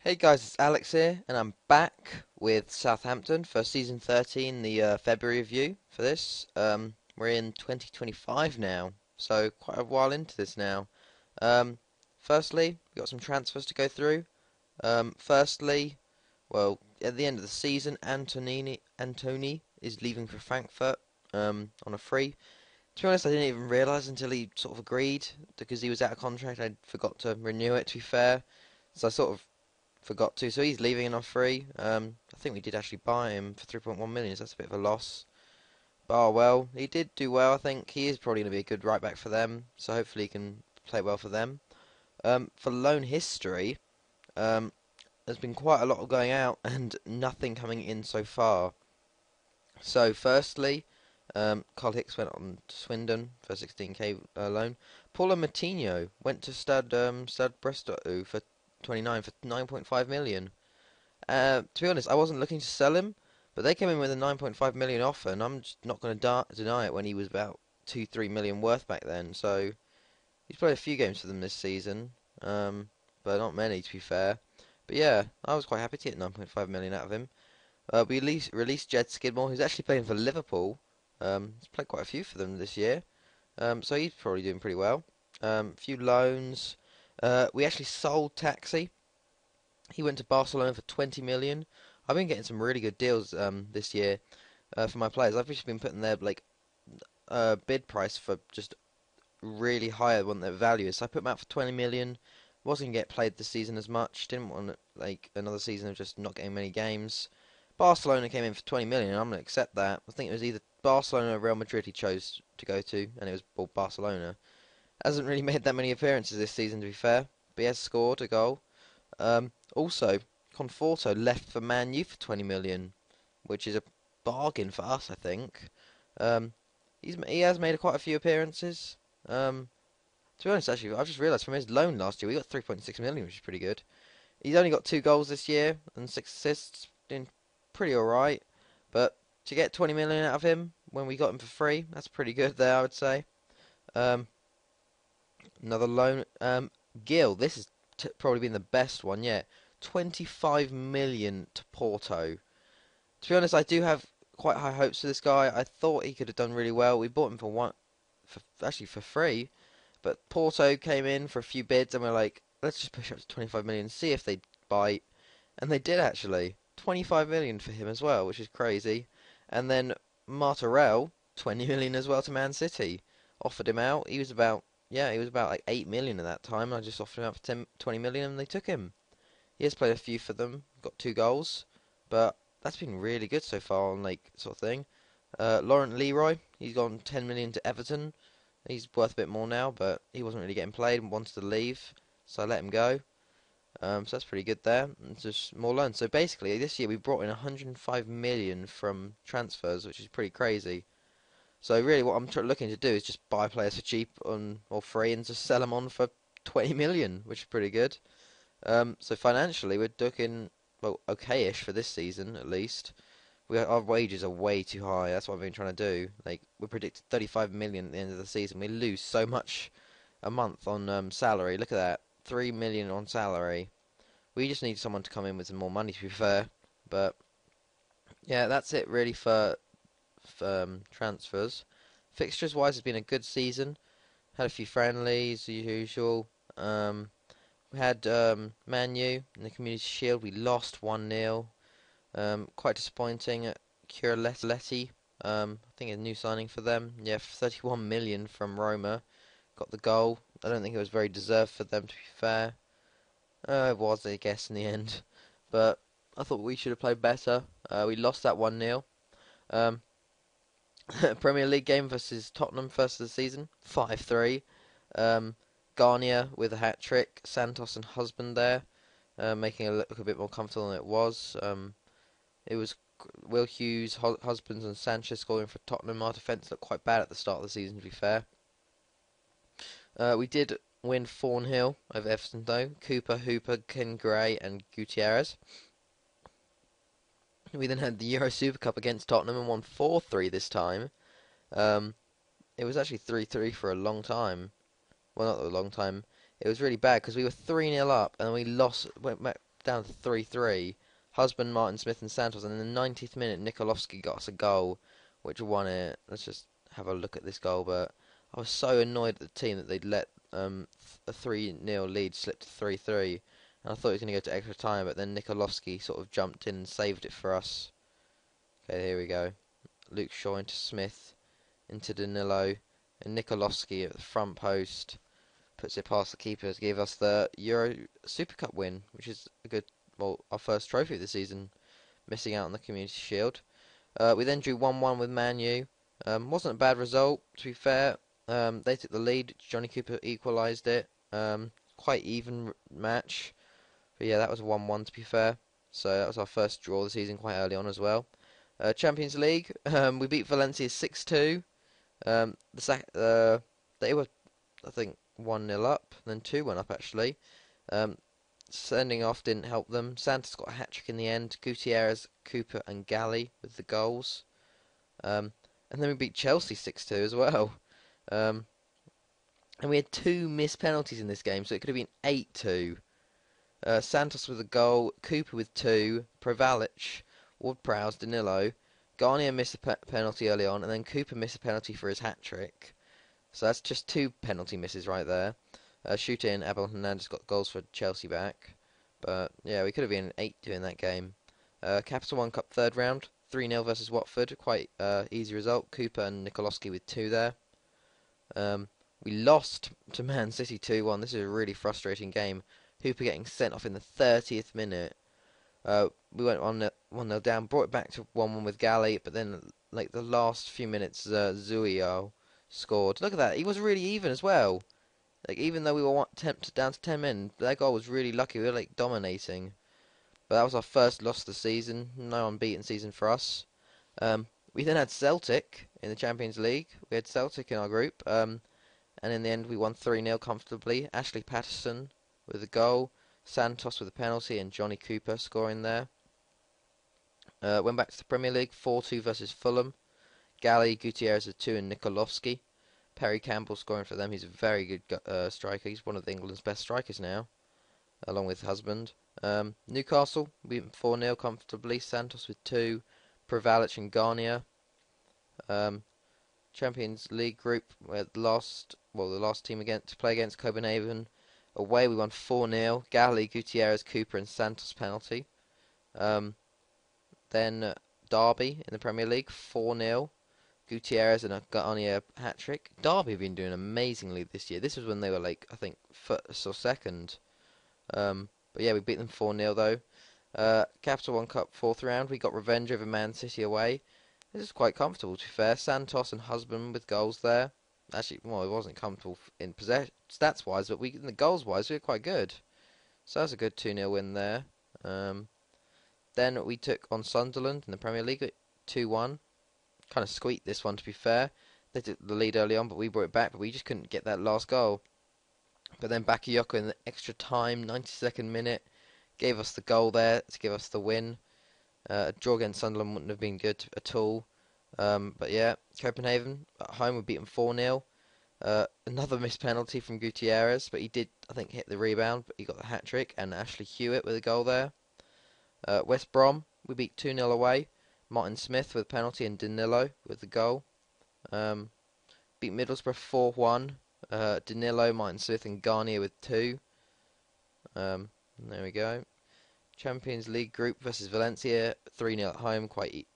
Hey guys, it's Alex here, and I'm back with Southampton for season 13, the February review for this. We're in 2025 now, so quite a while into this now. Um, Firstly, we've got some transfers to go through. Firstly, well, at the end of the season, Antony is leaving for Frankfurt on a free. To be honest, I didn't even realise until he sort of agreed, because he was out of contract. I forgot to renew it, to be fair. So I sort of forgot to. So he's leaving on free. I think we did actually buy him for 3.1 million. So that's a bit of a loss. But oh well, he did do well. I think he is probably going to be a good right back for them. So hopefully he can play well for them. For loan history, um, there's been quite a lot of going out and nothing coming in so far. So firstly, Carl Hicks went on to Swindon for 16k loan. Paulo Matinho went to Stade Brestow for 29 for 9.5 million. To be honest, I wasn't looking to sell him, but they came in with a 9.5 million offer, and I'm just not going to deny it when he was about 2-3 million worth back then. So he's played a few games for them this season, but not many to be fair. But yeah, I was quite happy to get 9.5 million out of him. We released Jed Skidmore, who's actually playing for Liverpool. He's played quite a few for them this year, so he's probably doing pretty well. A few loans. We actually sold Taxi. He went to Barcelona for 20 million. I've been getting some really good deals this year for my players. I've just been putting their bid price for just really higher than their value is. So I put them out for 20 million. Wasn't gonna get played this season as much. Didn't want another season of just not getting many games. Barcelona came in for 20 million, and I'm gonna accept that. I think it was either Barcelona or Real Madrid he chose to go to, and it was Barcelona. Hasn't really made that many appearances this season, to be fair, but he has scored a goal. Also, Conforto left for Man U for 20 million, which is a bargain for us, I think. Um, he has made quite a few appearances. To be honest, actually, I've just realised from his loan last year we got 3.6 million, which is pretty good. He's only got 2 goals this year and 6 assists, doing pretty alright. But to get 20 million out of him when we got him for free, that's pretty good there, I would say. Um, Another loan, Gil. This has probably been the best one yet. 25 million to Porto. To be honest, I do have quite high hopes for this guy. I thought he could have done really well. We bought him actually for free, but Porto came in for a few bids, and we're like, let's just push up to 25 million, see if they bite, and they did actually. 25 million for him as well, which is crazy. And then Martorell, 20 million as well to Man City. Offered him out. He was about like 8 million at that time. I just offered him out for 20 million, and they took him. He has played a few for them, got 2 goals, but that's been really good so far on like sort of thing. Laurent Leroy, he's gone 10 million to Everton. He's worth a bit more now, but he wasn't really getting played and wanted to leave, so I let him go. So that's pretty good there. It's just more loans. So basically, this year we brought in 105 million from transfers, which is pretty crazy. So really, what I'm looking to do is just buy players for cheap or free and just sell them on for 20 million, which is pretty good. So financially, we're looking well okay-ish for this season at least. Our wages are way too high. That's what I've been trying to do. Like we predicted 35 million at the end of the season. We lose so much a month on salary. Look at that, 3 million on salary. We just need someone to come in with some more money, to be fair. But yeah, that's it really for transfers. Fixtures wise, it's been a good season. Had a few friendlies, as usual. We had Man U in the Community Shield. We lost 1-0. Quite disappointing. Curaletti, I think a new signing for them. Yeah, 31 million from Roma. Got the goal. I don't think it was very deserved for them, to be fair. It was, I guess, in the end. But I thought we should have played better. We lost that 1-0. Um, Premier League game versus Tottenham first of the season, 5-3. Um, Garnier with a hat trick, Santos and Husband there, making it look a bit more comfortable than it was. It was Will Hughes, Husbands and Sanchez scoring for Tottenham. Our defence looked quite bad at the start of the season, to be fair. We did win 4-0 over Everton though. Cooper, Hooper, Ken Gray and Gutierrez. We then had the Euro Super Cup against Tottenham and won 4-3 this time. It was actually 3-3 for a long time. Well, not a long time. It was really bad because we were 3-0 up and we lost. Went back down to 3-3. Husband, Martin Smith and Santos, and in the 90th minute, Nikolovsky got us a goal, which won it. Let's just have a look at this goal, but I was so annoyed at the team that they'd let a 3-0 lead slip to 3-3, and I thought it was going to go to extra time, but then Nikolovsky sort of jumped in and saved it for us. Okay, here we go. Luke Shaw into Smith, into Danilo, and Nikolovsky at the front post puts it past the keeper to give us the Euro Super Cup win, which is a good, well, our first trophy of the season, missing out on the Community Shield. We then drew 1-1 with Man U. Wasn't a bad result, to be fair. They took the lead. Johnny Cooper equalised it. Quite even match. But yeah, that was 1-1 to be fair. So that was our first draw of the season quite early on as well. Champions League, we beat Valencia 6-2. They were, I think, 1-0 up, then 2-1 up actually. Sending off didn't help them. Santos got a hat-trick in the end. Gutierrez, Cooper and Galley with the goals. And then we beat Chelsea 6-2 as well. And we had 2 missed penalties in this game, so it could have been 8-2. Santos with a goal, Cooper with 2, Provalic, Ward-Prowse, Danilo. Garnier missed a penalty early on, and then Cooper missed a penalty for his hat-trick. So that's just 2 penalty misses right there. Shooter and Abel Hernandez got goals for Chelsea back. But yeah, we could have been 8-2 in that game. Capital One Cup third round, 3-0 versus Watford. Quite easy result. Cooper and Nikolovsky with 2 there. We lost to Man City 2-1. This is a really frustrating game. Hooper getting sent off in the 30th minute. We went 1-0 down, brought it back to 1-1 with Galley, but then like the last few minutes, Zuiao scored. Look at that. He was really even as well. Like, even though we were down to 10 men, that goal was really lucky. We were like dominating. But that was our first loss of the season. No unbeaten season for us. We then had Celtic in the Champions League. We had Celtic in our group. And in the end, we won 3-0 comfortably. Ashley Patterson with a goal. Santos with a penalty. And Johnny Cooper scoring there. Went back to the Premier League. 4-2 versus Fulham. Galley, Gutierrez with 2 and Nikolovsky. Perry Campbell scoring for them. He's a very good striker. He's one of England's best strikers now, along with Husband. Newcastle beaten 4-0 comfortably. Santos with 2. Provalic and Garnier. Champions League group, where the last team to play against Copenhagen. Away we won 4-0. Galley, Gutierrez, Cooper and Santos penalty. Then Derby in the Premier League, 4-0. Gutierrez and a Garnier hat-trick. Derby have been doing amazingly this year. This was when they were like, I think, first or second. But yeah, we beat them 4-0 though. Capital One Cup fourth round, we got revenge over Man City away. This is quite comfortable, to be fair. Santos and Husband with goals there. Actually, well, it wasn't comfortable in possession stats-wise, but in the goals-wise, we were quite good. So that's a good 2-0 win there. Then we took on Sunderland in the Premier League at 2-1. Kind of squeaked this one, to be fair. They took the lead early on, but we brought it back, but we just couldn't get that last goal. But then Bakayoko in the extra time, 92nd minute, gave us the goal there to give us the win. A draw against Sunderland wouldn't have been good at all. But yeah, Copenhagen at home, we beat them 4-0. Another missed penalty from Gutierrez, but he did, I think, hit the rebound, but he got the hat-trick, and Ashley Hewitt with a goal there. West Brom, we beat 2-0 away. Martin Smith with a penalty and Danilo with the goal. Beat Middlesbrough 4-1. Danilo, Martin Smith and Garnier with 2. There we go. Champions League group versus Valencia, 3-0 at home, quite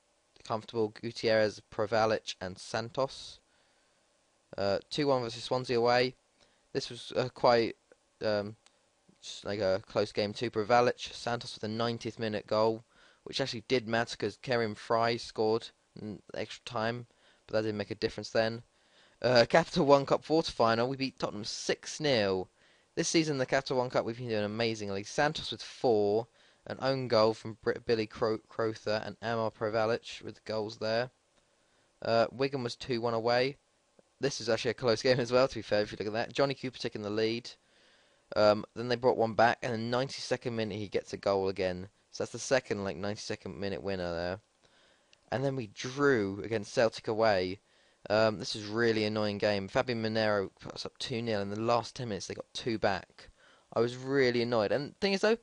comfortable. Gutierrez, Provalic and Santos. 2-1 versus Swansea away. This was quite just like a close game too. Provalic, Santos with a 90th minute goal, which actually did matter because Kerim Fry scored in extra time, but that didn't make a difference then. Capital One Cup quarter-final, we beat Tottenham 6-0. This season, the Capital One Cup, we've been doing amazingly. Santos with 4, an own goal from Billy Crowther and Amar Provalic with the goals there. Wigan was 2-1 away. This is actually a close game as well, to be fair, if you look at that. Johnny Cooper taking the lead. Then they brought one back, and in the 92nd minute, he gets a goal again. So that's the second, 92nd minute winner there. And then we drew against Celtic away. This is a really annoying game. Fabian Monero put us up 2-0. In the last 10 minutes, they got 2 back. I was really annoyed. And the thing is, though,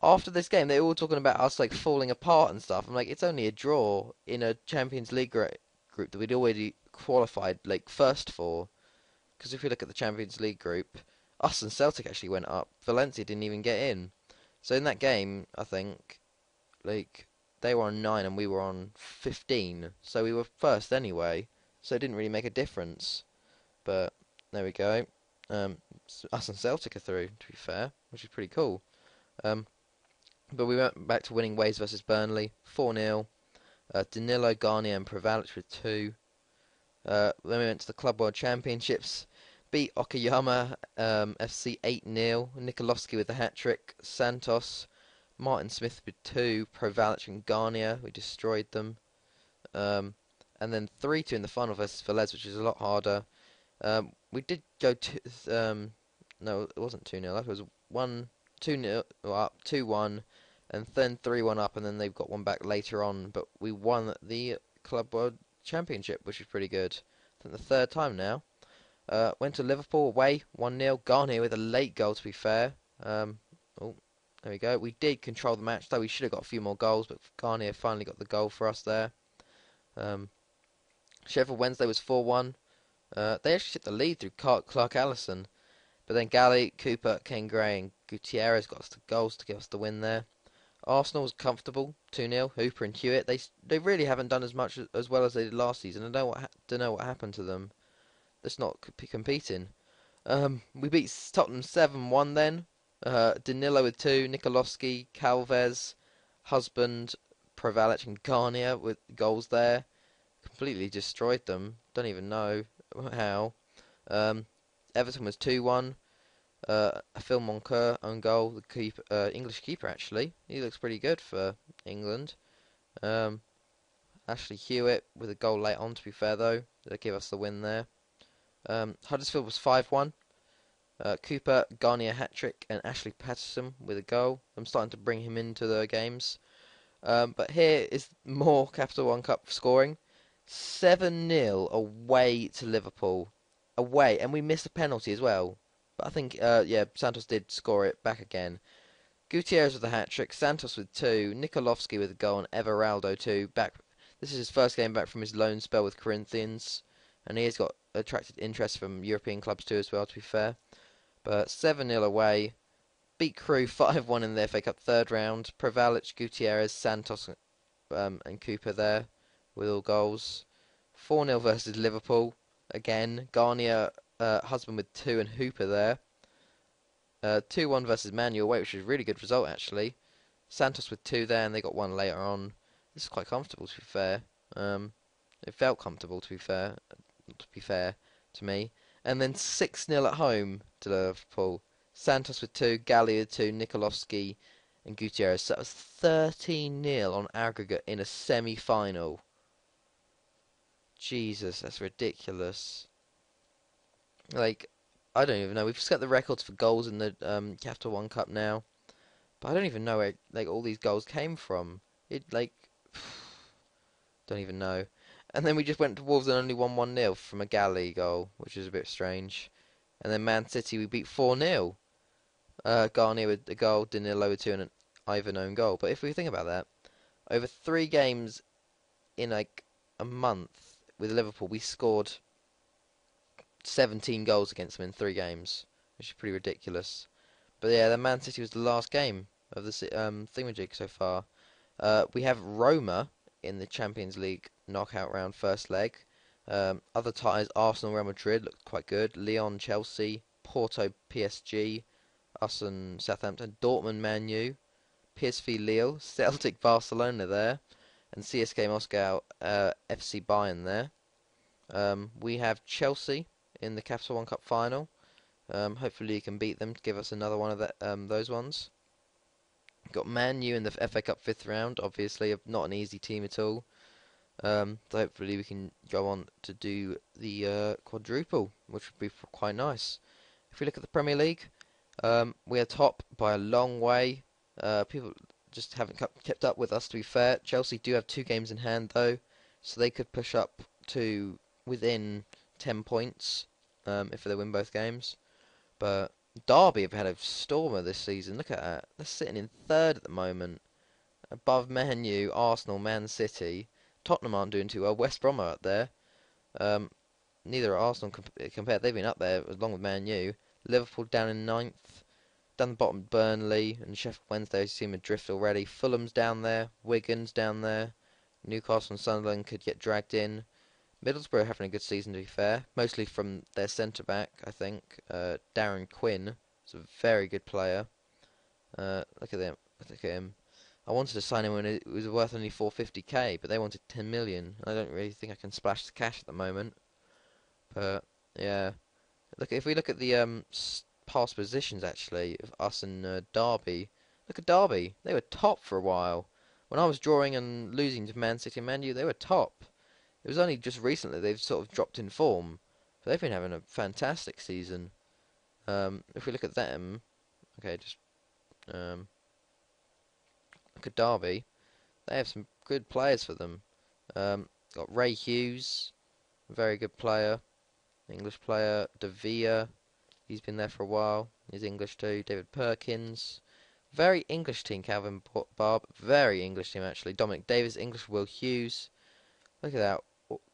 After this game, they were all talking about us like falling apart and stuff. I'm like, it's only a draw in a Champions League group that we'd already qualified like first for. Because if we look at the Champions League group, us and Celtic actually went up. Valencia didn't even get in. So in that game, I think like they were on 9 and we were on 15. So we were first anyway. So it didn't really make a difference. But there we go. Us and Celtic are through, to be fair, which is pretty cool. Um, but we went back to winning ways versus Burnley, 4-0. Danilo, Garnier and Prevalic with 2. Then we went to the Club World Championships, beat Okayama FC 8-0. Nikolovsky with the hat-trick. Santos, Martin Smith with 2. Prevalic and Garnier, we destroyed them. And then 3-2 in the final versus Velez, which is a lot harder. We did go to no, it wasn't 2-0. That was 2-0 up, 2-1, and then 3-1 up, and then they've got one back later on. But we won the Club World Championship, which is pretty good. I think the third time now. Went to Liverpool away, 1-0. Garnier with a late goal, to be fair. Oh, there we go. We did control the match, though we should have got a few more goals, but Garnier finally got the goal for us there. Sheffield Wednesday was 4-1. They actually took the lead through Clark Allison. But then Galley, Cooper, Ken Gray and Gutierrez got us the goals to give us the win there. Arsenal was comfortable, 2-0. Hooper and Hewitt. They really haven't done as much as well as they did last season. I don't know what happened to them. They're not competing. We beat Tottenham 7-1 then. Danilo with 2. Nikolovsky, Calvez, Husband, Prevalic and Garnier with goals there. Completely destroyed them. Don't even know how. Everton was 2-1. Phil Moncur own goal. The English keeper actually. He looks pretty good for England. Ashley Hewitt with a goal late on. To be fair though, they give us the win there. Huddersfield was 5-1. Cooper, Garnier hat-trick and Ashley Patterson with a goal. I'm starting to bring him into the games. But here is more Capital One Cup scoring. 7-0 away to Liverpool. Away, and we missed a penalty as well. But I think, yeah, Santos did score it back again. Gutierrez with a hat-trick, Santos with 2, Nikolovsky with a goal, and Everaldo 2. This is his first game back from his loan spell with Corinthians, and he has got attracted interest from European clubs too as well, to be fair. But 7-0 away. Beat Crew 5-1 in the FA Cup third round. Prevalic, Gutierrez, Santos and Cooper there with all goals. 4-0 versus Liverpool. Again, Garnier, Husband with 2 and Hooper there. 2-1 versus Man U away, which is a really good result actually. Santos with 2 there, and they got 1 later on. This is quite comfortable, to be fair. It felt comfortable, to be fair to me. And then 6-0 at home to Liverpool. Santos with 2, Galley with 2, Nikolovsky and Gutierrez. So that was 13-0 on aggregate in a semi-final. Jesus, that's ridiculous. Like, I don't even know. We've set the records for goals in the Capital One Cup now, but I don't even know where like all these goals came from. It like, don't even know. And then we just went to Wolves and only won 1-0 from a Galley goal, which is a bit strange. And then Man City we beat 4-0. Garnier with a goal, Danilo with 2 and an Ivan own goal. But if we think about that, over 3 games in like a month with Liverpool, we scored 17 goals against them in 3 games, which is pretty ridiculous. But yeah, the Man City was the last game of the thingamajig so far. We have Roma in the Champions League knockout round first leg. Other ties, Arsenal, Real Madrid looked quite good. Lyon, Chelsea, Porto, PSG, us and Southampton, Dortmund, Man U, PSV, Lille, Celtic, Barcelona there, and CSK Moscow, FC Bayern there. We have Chelsea in the Capital One Cup final. Hopefully you can beat them to give us another one of those ones. Got Man U in the FA Cup 5th round, obviously not an easy team at all. So hopefully we can go on to do the quadruple, which would be quite nice. If we look at the Premier League, we are top by a long way. People just haven't kept up with us, to be fair. Chelsea do have 2 games in hand though, so they could push up to within 10 points if they win both games. But Derby have had a stormer this season. Look at that. They're sitting in third at the moment, above Man U, Arsenal, Man City. Tottenham aren't doing too well. West Brom are up there. Um, Neither are Arsenal compared. They've been up there along with Man U. Liverpool down in ninth. Down the bottom, Burnley and Sheffield Wednesday seem adrift already. Fulham's down there. Wigan's down there. Newcastle and Sunderland could get dragged in. Middlesbrough having a good season, to be fair. Mostly from their centre back, I think. Darren Quinn is a very good player. Look at them. Look at him. I wanted to sign him when it was worth only 450k, but they wanted 10 million. I don't really think I can splash the cash at the moment. But yeah, look, if we look at the past positions actually of us and Derby, look at Derby. They were top for a while. When I was drawing and losing to Man City and Man U, they were top. It was only just recently they've sort of dropped in form. But they've been having a fantastic season. If we look at them, okay, just um, look at Derby. They have some good players for them. Got Ray Hughes, a very good player. English player. De Vere, he's been there for a while. He's English too. David Perkins. Very English team, Calvin Barb. Very English team, actually. Dominic Davis, English. Will Hughes. Look at that.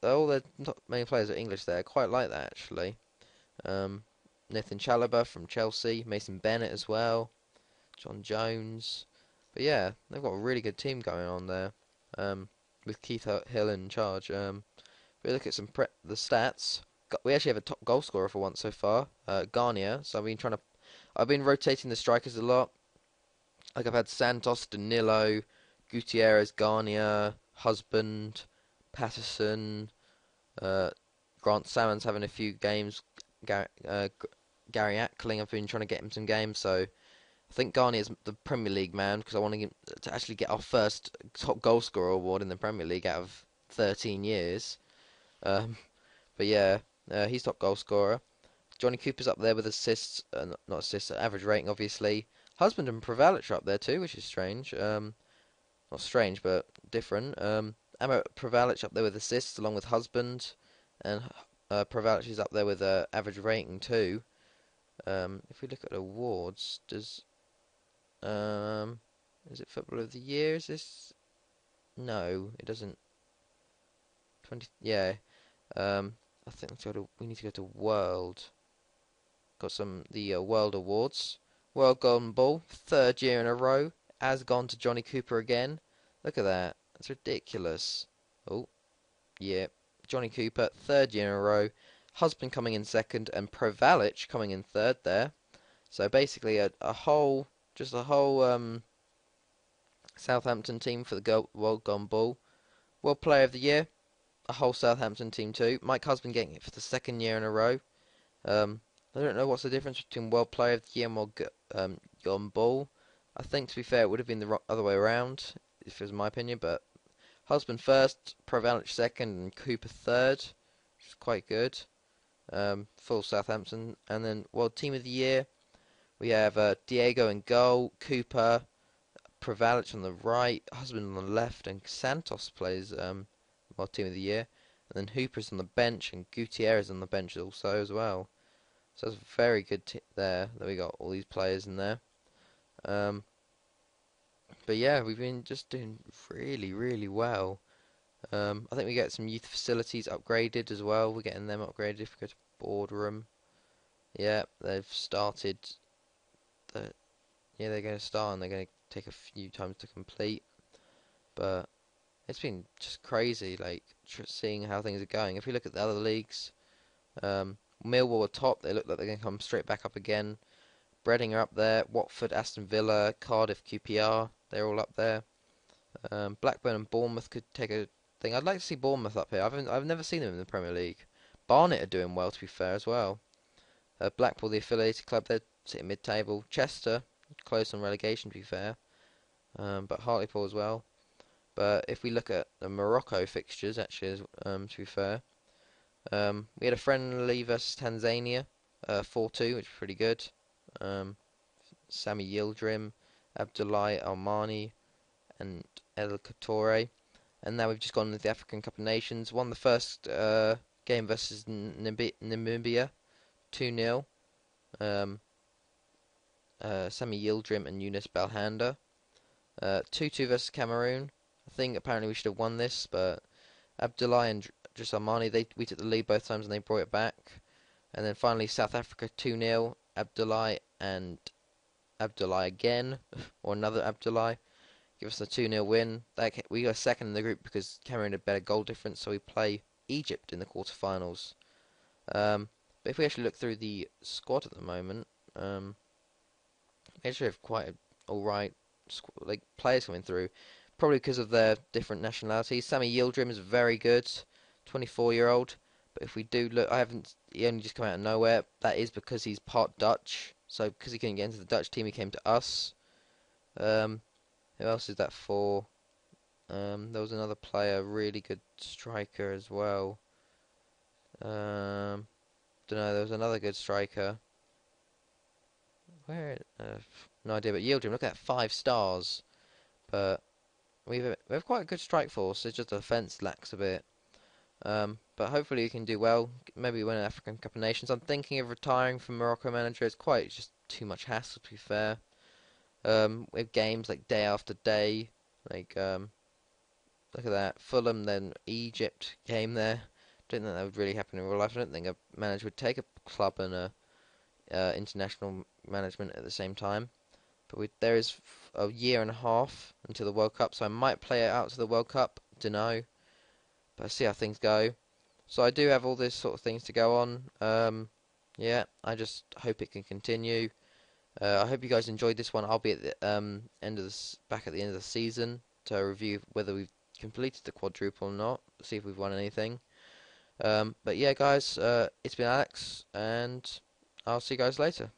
All the not many players are English there. I quite like that, actually. Nathan Chalobah from Chelsea. Mason Bennett as well. John Jones. But yeah, they've got a really good team going on there. With Keith Hill in charge. We look at the stats. We actually have a top goal scorer for once so far, Garnier. So I've been rotating the strikers a lot. Like I've had Santos, Danilo, Gutierrez, Garnier, Husband, Patterson, Grant Salmon's having a few games. Gary Ackling, I've been trying to get him some games. So I think Garnier's the Premier League man because I want him to actually get our first top goal scorer award in the Premier League out of 13 years. Um, but yeah, he's top goal scorer. Johnny Cooper's up there with assists, not assists, average rating obviously. Husband and Prevalic are up there too, which is strange. Not strange, but different. Ammo Prevalic up there with assists along with Husband, and Prevalic is up there with average rating too. If we look at awards, is it Footballer of the Year? Is this? No, it doesn't. 20. Yeah. I think we need to go to World. Got the World Awards. World Golden Ball, third year in a row, has gone to Johnny Cooper again. Look at that. That's ridiculous. Oh, yeah. Johnny Cooper, third year in a row. Husband coming in second, and Provalic coming in third there. So basically a whole Southampton team for the World Golden Ball. World Player of the Year, a whole Southampton team too. Mike Husband getting it for the second year in a row. I don't know what's the difference between World Player of the Year and World Golden Ball. I think, to be fair, it would have been the other way around, if it was my opinion. But Husband first, Provalic second, and Cooper third, which is quite good. Full Southampton. And then World Team of the Year, we have Diego in goal, Cooper, Provalic on the right, Husband on the left, and Santos plays World Team of the Year. And then Hooper's on the bench, and Gutierrez on the bench also as well. So it's a very good there that we got all these players in there. But yeah, we've been just doing really, really well. I think we get some youth facilities upgraded as well. We're getting them upgraded if we go to boardroom. Yeah, they've started. Yeah, they're going to start and they're going to take a few times to complete. But it's been just crazy, like seeing how things are going. If we look at the other leagues, Millwall are top. They look like they're going to come straight back up again. Reading are up there. Watford, Aston Villa, Cardiff, QPR. They're all up there. Blackburn and Bournemouth could take a thing. I'd like to see Bournemouth up here. I've never seen them in the Premier League. Barnet are doing well, to be fair, as well. Blackpool, the affiliated club, they're sitting mid-table. Chester, close on relegation, to be fair. But Hartlepool as well. But if we look at the Morocco fixtures, actually, to be fair, we had a friendly versus Tanzania, 4-2, which was pretty good. Sami Yildirim, Abdoulaye Almani, and El Couture. And now we've just gone into the African Cup of Nations. Won the first game versus Namibia, 2-0. Sami Yildirim and Yunus Belhanda. 2-2 versus Cameroon. I think apparently we should have won this, but Abdullahi and Drisarmani, we took the lead both times and they brought it back. And then finally South Africa 2-0. Abdullahi and Abdullahi again, or another Abdullahi, give us a 2-0 win. We got second in the group because Cameroon had better goal difference, so we play Egypt in the quarterfinals. But if we actually look through the squad at the moment, we actually have quite alright like players coming through. Probably because of their different nationalities. Sami Yildirim is very good, 24-year-old. But if we do look, he only just come out of nowhere. That is because he's part Dutch. So because he couldn't get into the Dutch team, he came to us. Who else is that for? There was another player, really good striker as well. Don't know. There was another good striker. Where? No idea. But Yildirim, look at that, 5 stars. But we have quite a good strike force. It's just the defense lacks a bit. But hopefully we can do well. Maybe win an African Cup of Nations. I'm thinking of retiring from Morocco manager. It's quite just too much hassle, to be fair. With games like day after day, like look at that, Fulham, then Egypt game there. Don't think that would really happen in real life. I don't think a manager would take a club and international management at the same time. But there is a year and a half until the World Cup, so I might play it out to the World Cup. Dunno, but I'll see how things go. So I do have all this sort of things to go on. Yeah, I just hope it can continue. I hope you guys enjoyed this one. I'll be at the back at the end of the season to review whether we've completed the quadruple or not. See if we've won anything. But yeah, guys, it's been Alex, and I'll see you guys later.